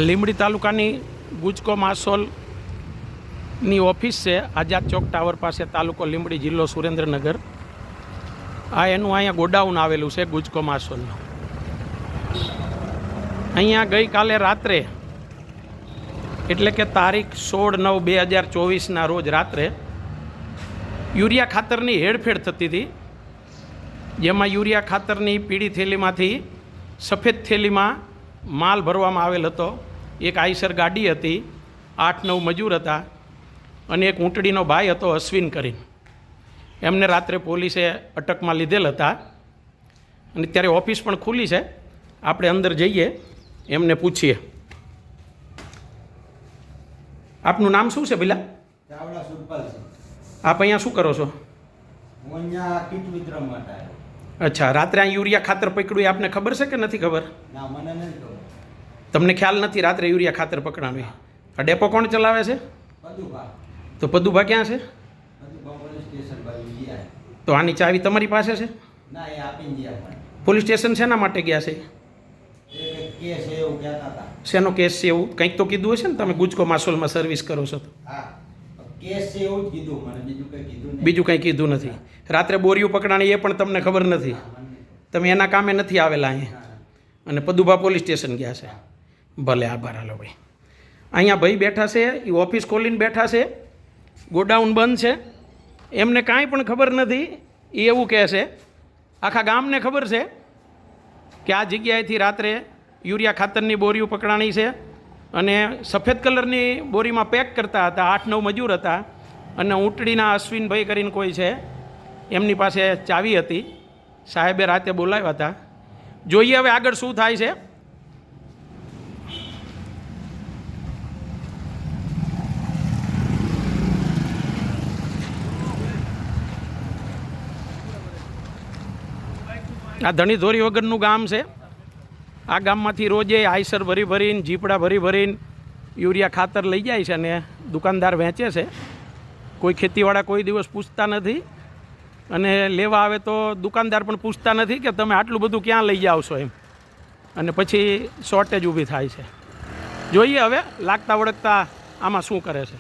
લીંબડી તાલુકાની ગુજકો માસોલની ઓફિસ છે, આઝાદ ચોક ટાવર પાસે, તાલુકો લીંબડી, જિલ્લો સુરેન્દ્રનગર. આ એનું અહીંયા ગોડાઉન આવેલું છે ગુજકો માસોલનું. અહીંયા ગઈકાલે રાત્રે એટલે કે તારીખ 16/9/2024ના રોજ રાત્રે યુરિયા ખાતરની હેરફેર થતી હતી, જેમાં યુરિયા ખાતરની પીળી થેલીમાંથી સફેદ થેલીમાં માલ ભરવામાં આવેલ હતો. એક આઈસર ગાડી હતી, 8-9 મજૂર હતા અને એક ઊંટડીનો ભાઈ હતો અશ્વિન કરીને. એમને રાત્રે પોલીસે અટકમાં લીધેલ હતા અને ત્યારે ઓફિસ પણ ખુલ્લી છે. આપણે અંદર જઈએ, એમને પૂછીએ. આપનું નામ શું છે પેલા? ચાવડા સુરપાલ છે. આપ અહીંયા શું કરો છો? હું અહીંયા કીટ વિતરણ માટે આવ્યો. અચ્છા, રાત્રે આ યુરિયા ખાતર પકડ્યું એ આપને ખબર છે કે નથી ખબર? ના, મને નથી ખબર. તમને ખ્યાલ નથી રાત્રે યુરિયા ખાતર પકડાવી? આ ડેપો કોણ ચલાવે છે? પદુભા. તો પદુભા ક્યાં છે? પદુભા પોલીસ સ્ટેશન બાજુ ગયા. તો આની ચાવી તમારી પાસે છે? ના, એ આપીને ગયા મને. પોલીસ સ્ટેશન શેના માટે ગયા છે? એ કેસ છે એવું કહેતા હતા. શેનો કેસ છે એવું કંઈક તો કીધું હશે ને, તમે ગુજકો માસોલમાં સર્વિસ કરો છો તો? હા, કેસ છે એવું જ કીધું મને, બીજું કંઈ કીધું નહીં. બીજું કંઈ કીધું નથી. રાત્રે બોરીઓ પકડાણી એ પણ તમને ખબર નથી? તમે એના કામે નથી આવેલા અહીંયા અને પદુભા પોલીસ સ્ટેશન ગયા છે. ભલે, આભાર. હાલો ભાઈ. અહીંયા ભાઈ બેઠા છે, એ ઓફિસ ખોલીને બેઠા છે, ગોડાઉન બંધ છે, એમને કાંઈ પણ ખબર નથી. એ એવું કહે છે આખા ગામને ખબર છે કે આ જગ્યાએથી રાત્રે યુરિયા ખાતરની બોરીઓ પકડાણી છે અને સફેદ કલરની બોરીમાં પેક કરતા હતા. 8-9 મજૂર હતા અને ઊંટડીના અશ્વિનભાઈ કરીને કોઈ છે, એમની પાસે ચાવી હતી. સાહેબે રાતે બોલાવ્યા હતા. જોઈએ હવે આગળ શું થાય છે. આ ધણીધોરી વગરનું ગામ છે. આ ગામમાંથી રોજે આઈસર ભરી ભરીને, જીપડા ભરી ભરીને યુરિયા ખાતર લઈ જાય છે અને દુકાનદાર વેચે છે. કોઈ ખેતીવાળા કોઈ દિવસ પૂછતા નથી અને લેવા આવે તો દુકાનદાર પણ પૂછતા નથી કે તમે આટલું બધું ક્યાં લઈ જાઓ છો એમ, અને પછી શોર્ટેજ ઊભી થાય છે. જોઈએ હવે લાગતા વળગતા આમાં શું કરે છે.